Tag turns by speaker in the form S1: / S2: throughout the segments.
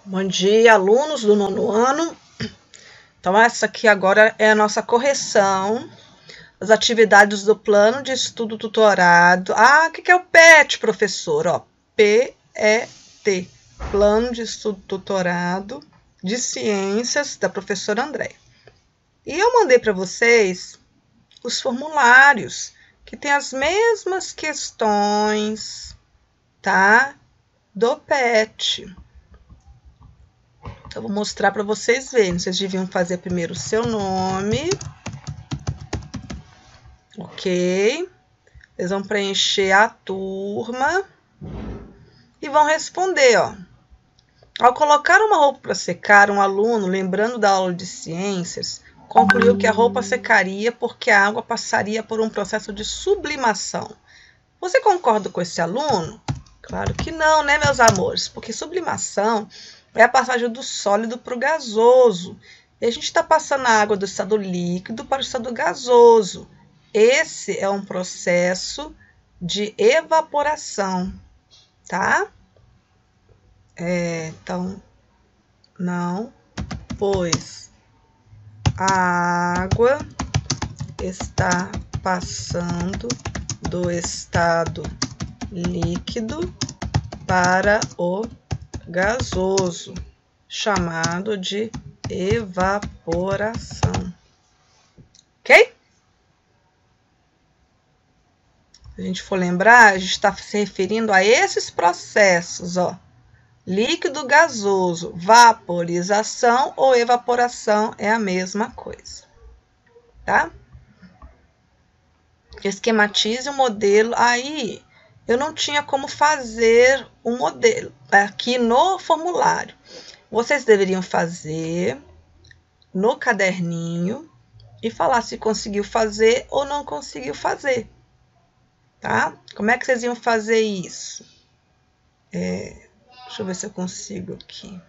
S1: Bom dia, alunos do 9º ano. Então, essa aqui agora é a nossa correção das atividades do plano de estudo tutorado. O que é o PET, professor? Ó, PET, Plano de Estudo Tutorado de Ciências, da professora Andréia. E eu mandei para vocês os formulários, que tem as mesmas questões, tá? Do PET. Eu vou mostrar para vocês verem. Vocês deviam fazer primeiro o seu nome. Ok. Vocês vão preencher a turma. E vão responder, ó. Ao colocar uma roupa para secar, um aluno, lembrando da aula de ciências, concluiu que a roupa secaria porque a água passaria por um processo de sublimação. Você concorda com esse aluno? Claro que não, né, meus amores? Porque sublimação é a passagem do sólido para o gasoso. E a gente está passando a água do estado líquido para o estado gasoso. Esse é um processo de evaporação, tá? Então, não, pois a água está passando do estado líquido para o gasoso, chamado de evaporação. Ok? Se a gente for lembrar, a gente está se referindo a esses processos, ó. Líquido gasoso, vaporização ou evaporação é a mesma coisa, tá? Esquematize o modelo. Aí, eu não tinha como fazer um modelo aqui no formulário. Vocês deveriam fazer no caderninho e falar se conseguiu fazer ou não conseguiu fazer, tá? Como é que vocês iam fazer isso? Deixa eu ver se eu consigo aqui.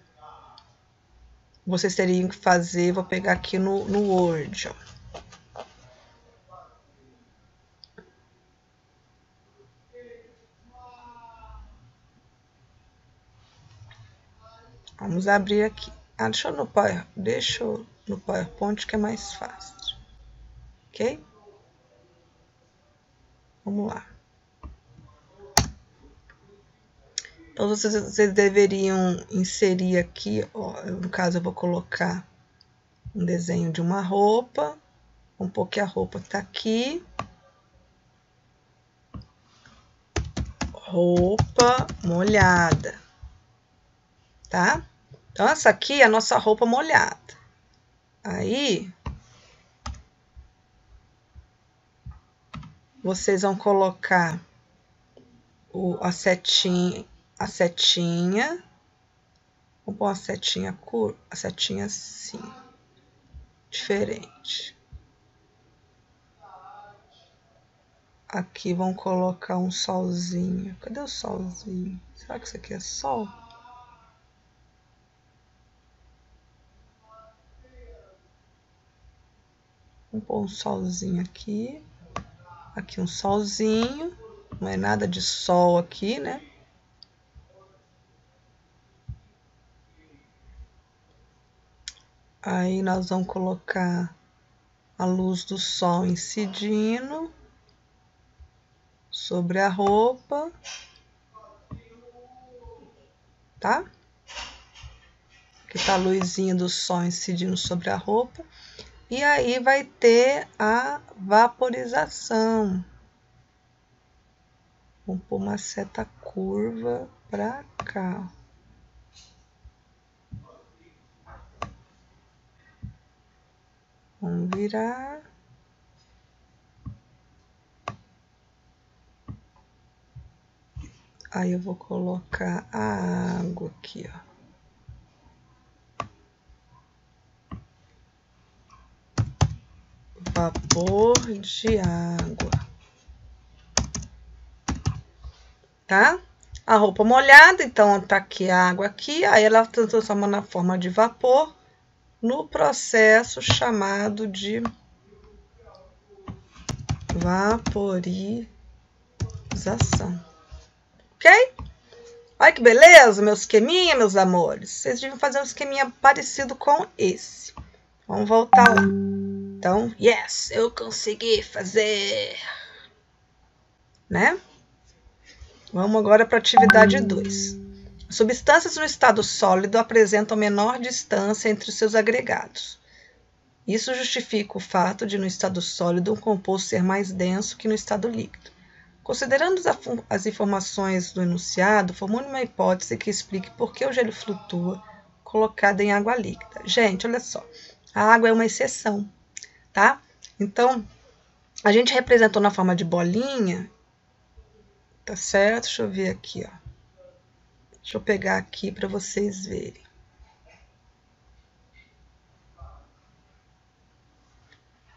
S1: Vocês teriam que fazer, vou pegar aqui no Word, ó. Vamos abrir aqui. Deixa eu no PowerPoint que é mais fácil. Ok? Vamos lá. Então, vocês deveriam inserir aqui, ó, no caso eu vou colocar um desenho de uma roupa. Vamos pôr que a roupa tá aqui. Roupa molhada. Tá? Então, essa aqui é a nossa roupa molhada. Aí, vocês vão colocar a setinha. Vamos pôr uma setinha curva, a setinha assim, diferente. Aqui vão colocar um solzinho. Cadê o solzinho? Será que isso aqui é sol? Vamos pôr um solzinho aqui. Aqui um solzinho. Não é nada de sol aqui, né? Aí nós vamos colocar a luz do sol incidindo sobre a roupa, tá? Aqui tá a luzinha do sol incidindo sobre a roupa. E aí vai ter a vaporização. Vamos pôr uma seta curva para cá. Vamos virar. Aí eu vou colocar a água aqui, ó. Vapor de água. Tá? A roupa molhada, então tá aqui a água aqui, aí ela se transforma na forma de vapor no processo chamado de vaporização. Ok? Olha que beleza, meu esqueminha, meus amores. Vocês deviam fazer um esqueminha parecido com esse. Vamos voltar lá. Então, yes, eu consegui fazer. Né? Vamos agora para a atividade 2. Substâncias no estado sólido apresentam menor distância entre os seus agregados. Isso justifica o fato de, no estado sólido, um composto ser mais denso que no estado líquido. Considerando as informações do enunciado, formule uma hipótese que explique por que o gelo flutua colocado em água líquida. Gente, olha só, a água é uma exceção, tá? Então, a gente representou na forma de bolinha, tá certo? Deixa eu ver aqui, ó. Deixa eu pegar aqui para vocês verem.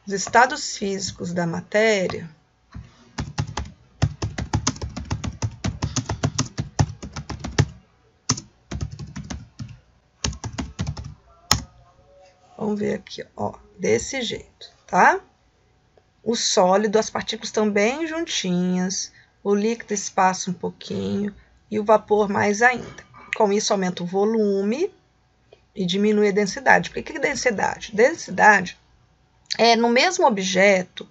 S1: Os estados físicos da matéria vamos ver aqui, ó, desse jeito, tá? O sólido, as partículas estão bem juntinhas, o líquido espaça um pouquinho e o vapor mais ainda. Com isso, aumenta o volume e diminui a densidade. Por que é densidade? Densidade é no mesmo objeto,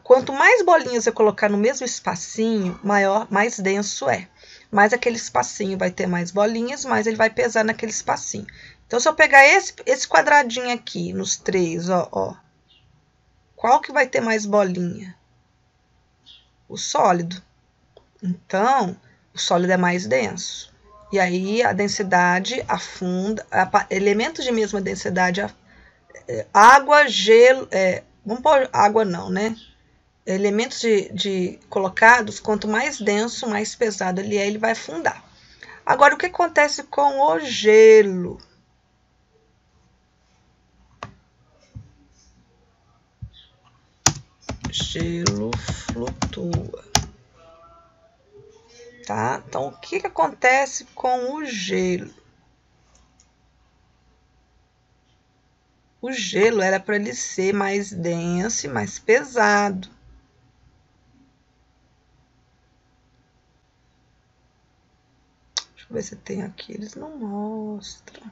S1: quanto mais bolinhas eu colocar no mesmo espacinho, mais denso é. Mais aquele espacinho vai ter mais bolinhas, mais ele vai pesar naquele espacinho. Então, se eu pegar esse quadradinho aqui, nos 3, ó, qual que vai ter mais bolinha? O sólido. Então, o sólido é mais denso. E aí, a densidade afunda, elementos de mesma densidade, água, gelo, vamos pôr água não, né? Elementos colocados, quanto mais denso, mais pesado ele é, ele vai afundar. Agora, o que acontece com o gelo? Gelo flutua. Tá? Então, o que acontece com o gelo? O gelo era para ele ser mais denso e mais pesado. Deixa eu ver se tem aqui. Eles não mostram.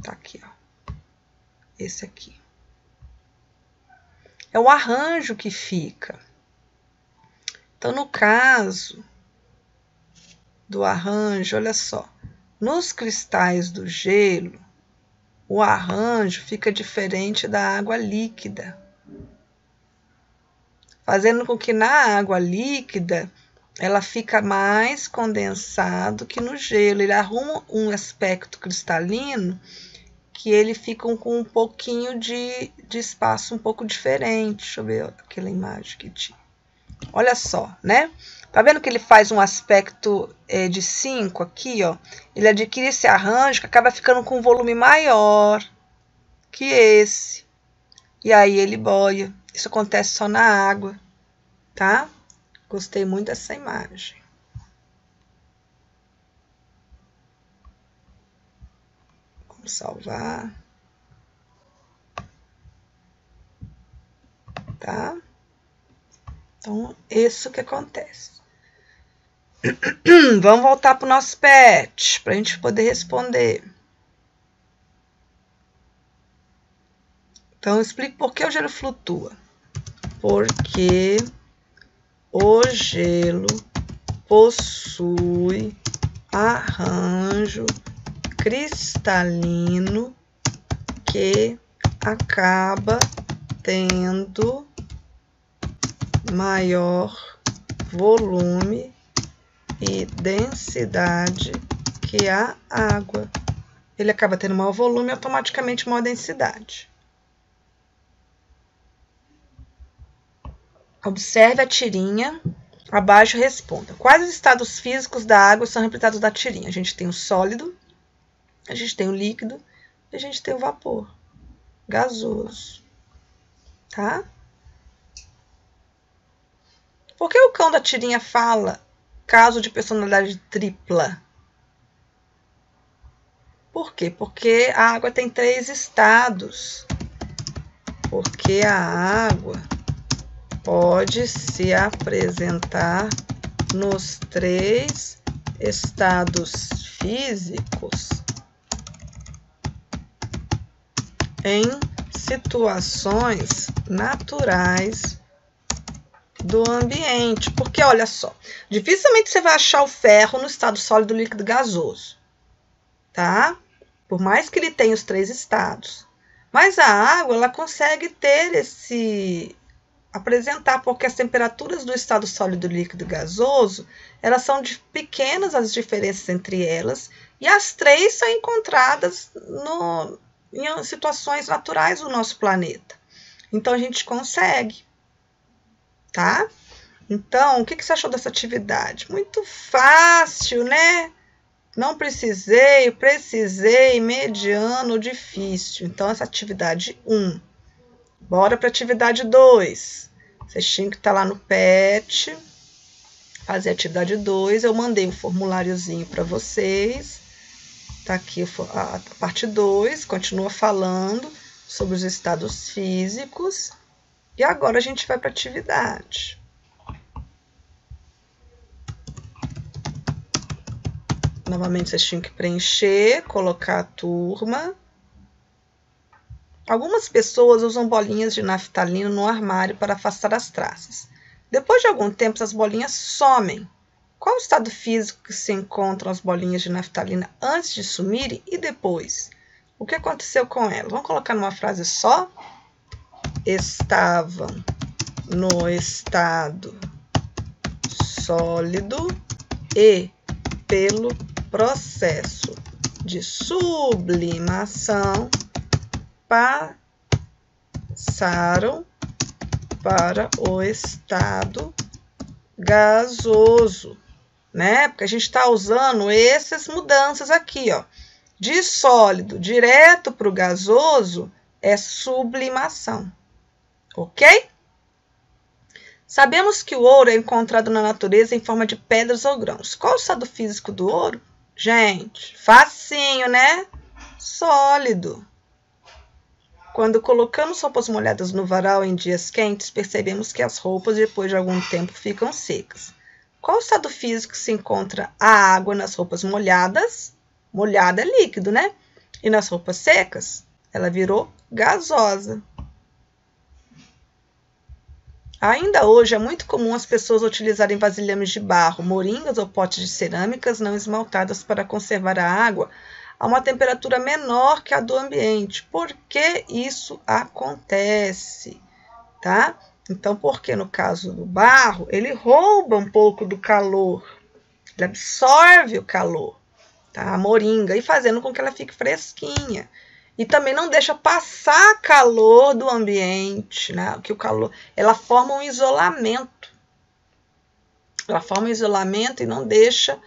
S1: Tá aqui, ó. Esse aqui. É o arranjo que fica. Então, no caso do arranjo, olha só. Nos cristais do gelo, o arranjo fica diferente da água líquida, fazendo com que na água líquida ela fica mais condensado que no gelo. Ele arruma um aspecto cristalino que ele fica com um pouquinho de espaço um pouco diferente. Deixa eu ver aquela imagem que tinha. Olha só, né? Tá vendo que ele faz um aspecto de 5 aqui, ó? Ele adquire esse arranjo que acaba ficando com um volume maior que esse. E aí ele boia. Isso acontece só na água, tá? Gostei muito dessa imagem. Vamos salvar. Tá? Então, isso que acontece. Vamos voltar para o nosso PET, para a gente poder responder. Então, eu explico por que o gelo flutua. Porque o gelo possui arranjo cristalino que acaba tendo maior volume e densidade que a água. Ele acaba tendo maior volume e automaticamente maior densidade. Observe a tirinha. Abaixo responda. Quais os estados físicos da água são representados na tirinha? A gente tem o sólido, a gente tem o líquido e a gente tem o vapor gasoso. Tá? Por que o cão da tirinha fala caso de personalidade tripla? Por quê? Porque a água tem 3 estados. Porque a água pode se apresentar nos 3 estados físicos em situações naturais do ambiente. Porque, olha só, dificilmente você vai achar o ferro no estado sólido, líquido e gasoso, tá? Por mais que ele tenha os 3 estados. Mas a água, ela consegue ter apresentar, porque as temperaturas do estado sólido, líquido e gasoso, elas são pequenas, as diferenças entre elas, e as 3 são encontradas em situações naturais do nosso planeta. Então, a gente consegue, tá? Então, o que você achou dessa atividade? Muito fácil, né? Não precisei, mediano, difícil. Então, essa atividade 1. Bora para a atividade 2. Vocês tinham que estar lá no PET, fazer a atividade 2. Eu mandei um formuláriozinho para vocês. Tá aqui a parte 2, continua falando sobre os estados físicos. E agora a gente vai para a atividade. Novamente, vocês tinham que preencher, colocar a turma. Algumas pessoas usam bolinhas de naftalina no armário para afastar as traças. Depois de algum tempo, essas bolinhas somem. Qual o estado físico que se encontram as bolinhas de naftalina antes de sumirem e depois? O que aconteceu com elas? Vamos colocar numa frase só? Estavam no estado sólido e, pelo processo de sublimação, passaram para o estado gasoso, né? Porque a gente está usando essas mudanças aqui, ó. De sólido direto para o gasoso é sublimação, ok? Sabemos que o ouro é encontrado na natureza em forma de pedras ou grãos. Qual o estado físico do ouro? Gente, facinho, né? Sólido. Quando colocamos roupas molhadas no varal em dias quentes, percebemos que as roupas, depois de algum tempo, ficam secas. Qual o estado físico que se encontra a água nas roupas molhadas? Molhada é líquido, né? E nas roupas secas, ela virou gasosa. Ainda hoje é muito comum as pessoas utilizarem vasilhames de barro, moringas ou potes de cerâmicas não esmaltadas para conservar a água a uma temperatura menor que a do ambiente. Por que isso acontece? Tá? Então, porque no caso do barro, ele rouba um pouco do calor, ele absorve o calor, tá? A moringa, e fazendo com que ela fique fresquinha. E também não deixa passar calor do ambiente, né? Que o calor, ela forma um isolamento. Ela forma um isolamento e não deixa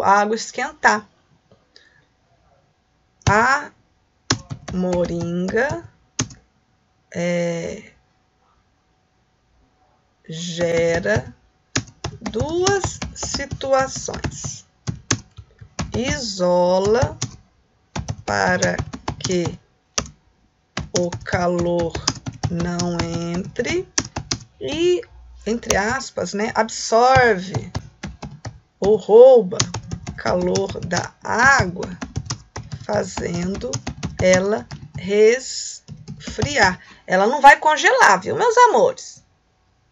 S1: a água esquentar. A moringa gera 2 situações. Isola para que o calor não entre e, entre aspas, né, absorve ou rouba calor da água, fazendo ela resfriar. Ela não vai congelar, viu, meus amores?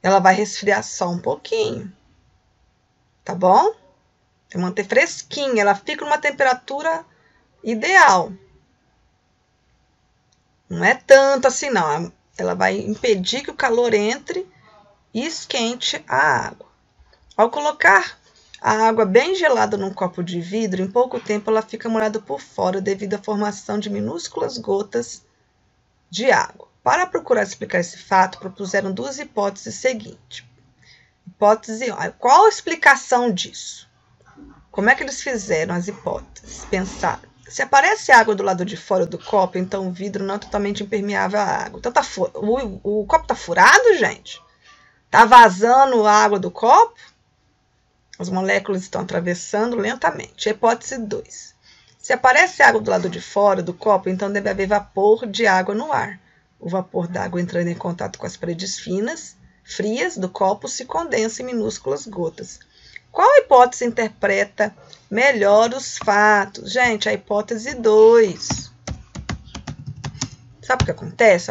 S1: Ela vai resfriar só um pouquinho, tá bom? Vai manter fresquinha, ela fica numa temperatura ideal. Não é tanto assim, não. Ela vai impedir que o calor entre e esquente a água. Ao colocar a água bem gelada num copo de vidro, em pouco tempo ela fica molhada por fora devido à formação de minúsculas gotas de água. Para procurar explicar esse fato, propuseram 2 hipóteses seguintes. Hipótese 1. Qual a explicação disso? Como é que eles fizeram as hipóteses? Pensaram. Se aparece água do lado de fora do copo, então o vidro não é totalmente impermeável à água. Então o copo está furado, gente? Está vazando a água do copo? As moléculas estão atravessando lentamente. Hipótese 2. Se aparece água do lado de fora do copo, então deve haver vapor de água no ar. O vapor d'água entrando em contato com as paredes frias do copo se condensa em minúsculas gotas. Qual hipótese interpreta melhor os fatos? Gente, a hipótese 2. Sabe o que acontece?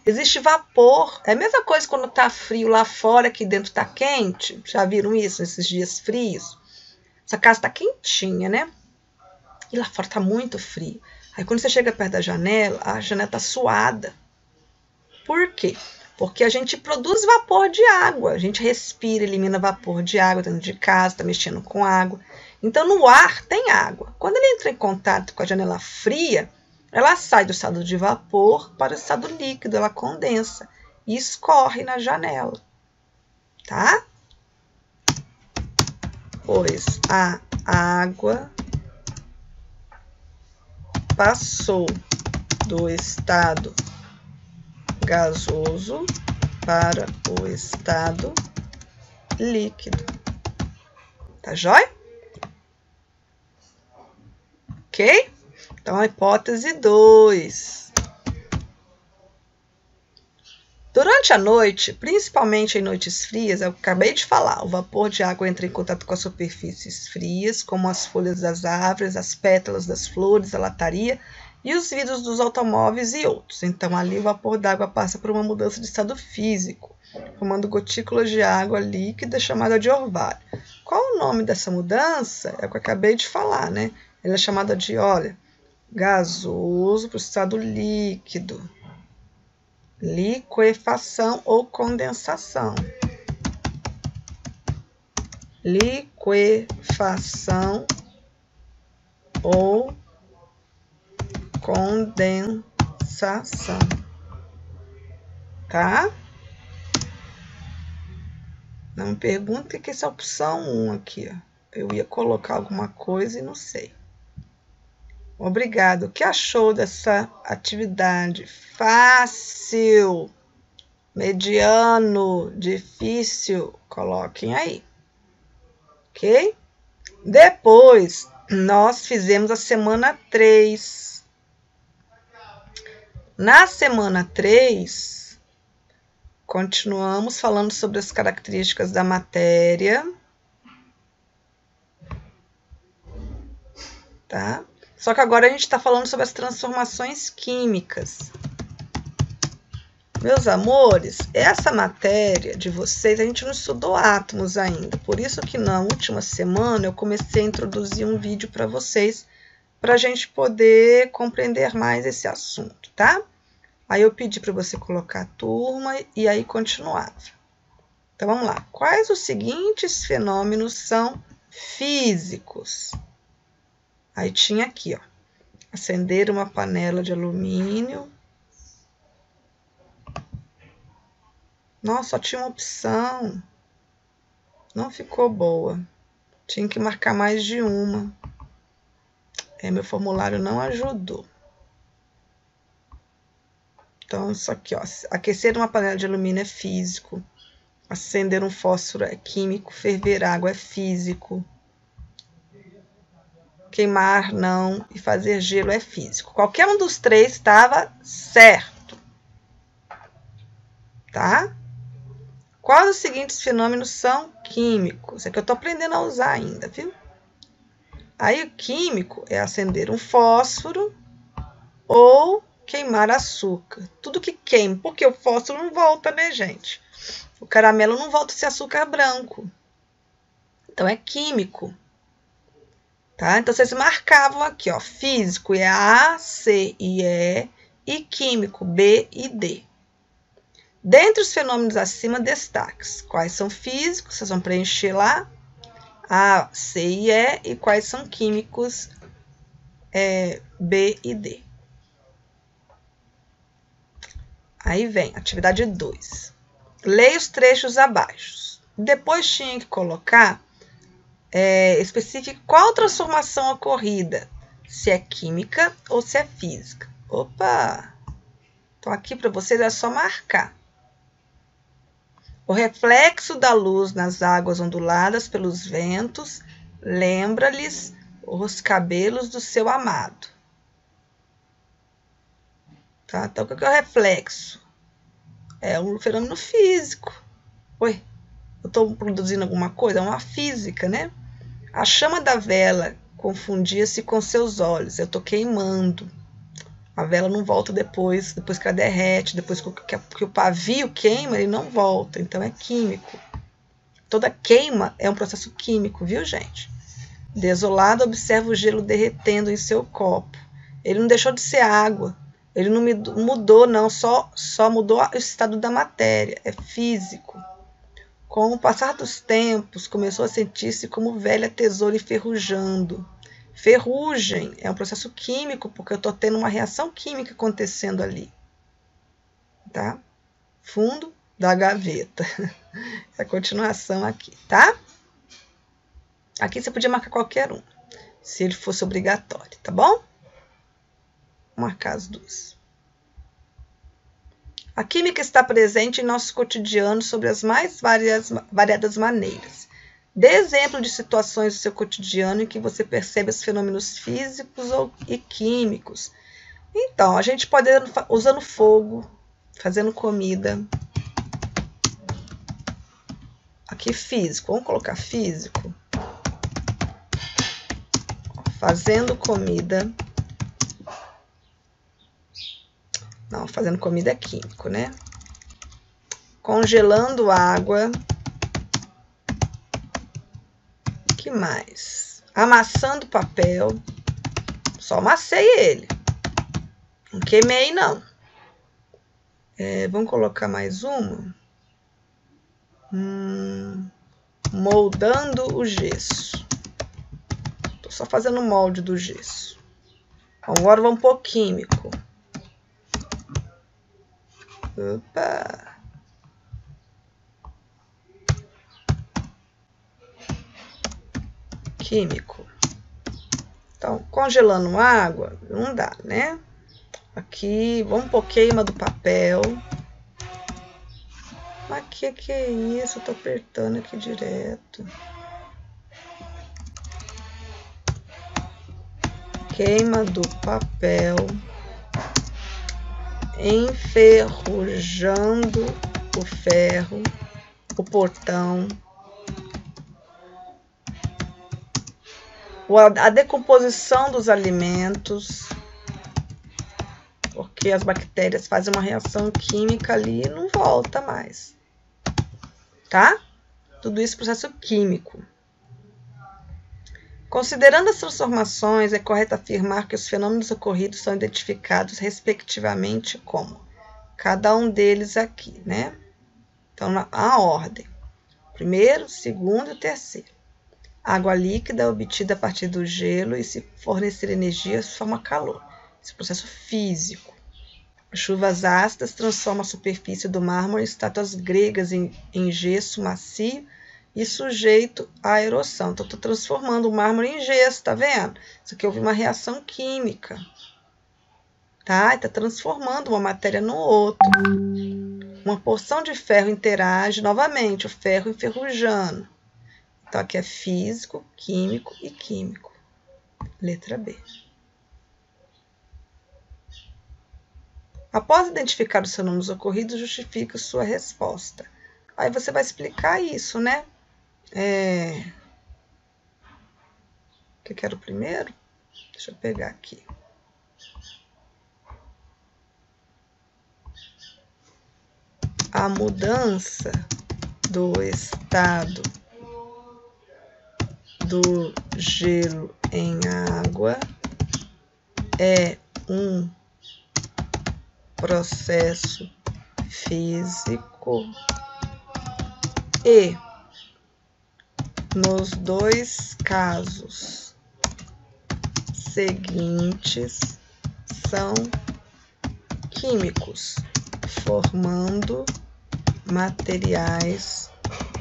S1: Existe vapor. É a mesma coisa quando está frio lá fora, aqui dentro está quente. Já viram isso nesses dias frios? Essa casa está quentinha, né? E lá fora está muito frio. Aí quando você chega perto da janela, a janela está suada. Por quê? Porque a gente produz vapor de água. A gente respira, elimina vapor de água dentro de casa, está mexendo com água. Então, no ar tem água. Quando ele entra em contato com a janela fria, ela sai do estado de vapor para o estado líquido, ela condensa e escorre na janela. Tá? Pois a água passou do estado gasoso para o estado líquido. Tá jóia? Ok? Então, a hipótese 2. Durante a noite, principalmente em noites frias, eu acabei de falar, o vapor de água entra em contato com as superfícies frias, como as folhas das árvores, as pétalas das flores, a lataria e os vidros dos automóveis e outros. Então, ali o vapor d'água passa por uma mudança de estado físico, formando gotículas de água líquida chamada de orvalho. Qual o nome dessa mudança? É o que eu acabei de falar, né? Ela é chamada de, olha, gasoso para o estado líquido. Liquefação ou condensação. Liquefação ou condensação. Tá? Não me pergunta o que é essa opção 1 aqui. Ó. Eu ia colocar alguma coisa e não sei. Obrigado. O que achou dessa atividade? Fácil, mediano, difícil? Coloquem aí. Ok? Depois, nós fizemos a semana 3. Na semana 3, continuamos falando sobre as características da matéria. Tá? Só que agora a gente está falando sobre as transformações químicas. Meus amores, essa matéria de vocês, a gente não estudou átomos ainda. Por isso que na última semana eu comecei a introduzir um vídeo para vocês, para a gente poder compreender mais esse assunto, tá? Aí eu pedi para você colocar a turma e aí continuava. Então vamos lá. Quais os seguintes fenômenos são físicos? Aí tinha aqui, ó. Acender uma panela de alumínio. Nossa, só tinha uma opção. Não ficou boa. Tinha que marcar mais de uma. Meu formulário não ajudou. Então, isso aqui, ó. Aquecer uma panela de alumínio é físico. Acender um fósforo é químico. Ferver água é físico. Queimar não. E fazer gelo é físico. Qualquer um dos três estava certo. Tá? Quais os seguintes fenômenos são químicos? É que eu estou aprendendo a usar ainda, viu? Aí o químico é acender um fósforo ou queimar açúcar. Tudo que queima, porque o fósforo não volta, né, gente? O caramelo não volta se açúcar branco. Então é químico. Tá? Então vocês marcavam aqui, ó, físico é A, C e E químico B e D. Dentre os fenômenos acima, destaques. Quais são físicos? Vocês vão preencher lá. A, C e quais são químicos B e D. Aí vem, atividade 2. Leia os trechos abaixo. Depois tinha que colocar, especifique qual transformação ocorrida. Se é química ou se é física. Opa! Então aqui para vocês é só marcar. O reflexo da luz nas águas onduladas pelos ventos lembra-lhes os cabelos do seu amado. Tá? Então, o que é o reflexo? É um fenômeno físico. Oi? Eu estou produzindo alguma coisa? É uma física, né? A chama da vela confundia-se com seus olhos. Eu estou queimando. A vela não volta depois que ela derrete, depois que o pavio queima, ele não volta. Então é químico. Toda queima é um processo químico, viu, gente? Desolado, observa o gelo derretendo em seu copo. Ele não deixou de ser água. Ele não mudou, não. Só mudou o estado da matéria. É físico. Com o passar dos tempos, começou a sentir-se como velha tesoura enferrujando. Ferrugem é um processo químico, porque eu estou tendo uma reação química acontecendo ali. Tá? Fundo da gaveta. A continuação aqui, tá? Aqui você podia marcar qualquer um, se ele fosse obrigatório, tá bom? Vou marcar as duas. A química está presente em nosso cotidiano sobre as mais variadas maneiras. Dê exemplo de situações do seu cotidiano em que você percebe os fenômenos físicos e químicos. Então, a gente pode usando fogo, fazendo comida. Aqui físico, vamos colocar físico. Fazendo comida. Não, fazendo comida é químico, né? Congelando água. Que mais? Amassando papel. Só amassei ele. Não queimei, não. Vamos colocar mais uma. Moldando o gesso. Tô só fazendo o molde do gesso. Agora vamos pôr químico. Opa! Químico. Então, congelando água, não dá, né? Aqui, vamos pôr queima do papel. Mas que é isso? Eu tô apertando aqui direto. Queima do papel. Enferrujando o ferro, o portão. A decomposição dos alimentos, porque as bactérias fazem uma reação química ali e não volta mais, tá? Tudo isso é processo químico. Considerando as transformações, é correto afirmar que os fenômenos ocorridos são identificados respectivamente como cada um deles aqui, né? Então, a ordem. Primeiro, segundo e terceiro. Água líquida obtida a partir do gelo e se fornecer energia forma calor. Esse é processo físico. Chuvas ácidas transformam a superfície do mármore em estátuas gregas em gesso macio e sujeito à erosão. Então, estou transformando o mármore em gesso, tá vendo? Isso aqui houve uma reação química. Tá? Está transformando uma matéria no outro. Uma porção de ferro interage novamente, o ferro enferrujando. Então, aqui é físico, químico e químico. Letra B. Após identificar os fenômenos ocorridos, justifica sua resposta. Aí você vai explicar isso, né? O que era o primeiro? Deixa eu pegar aqui. A mudança do estado do gelo em água é um processo físico e, nos dois casos seguintes, são químicos, formando materiais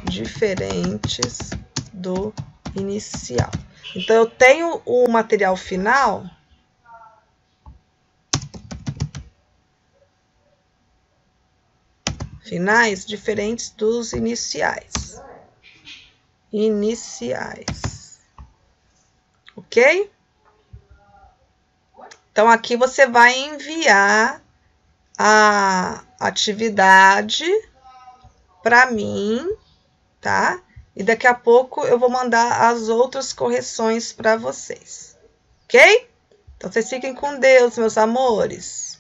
S1: diferentes do inicial. Então, eu tenho o material final finais diferentes dos iniciais. Ok? Então, aqui você vai enviar a atividade para mim tá? E daqui a pouco eu vou mandar as outras correções para vocês, ok? Então, vocês fiquem com Deus, meus amores.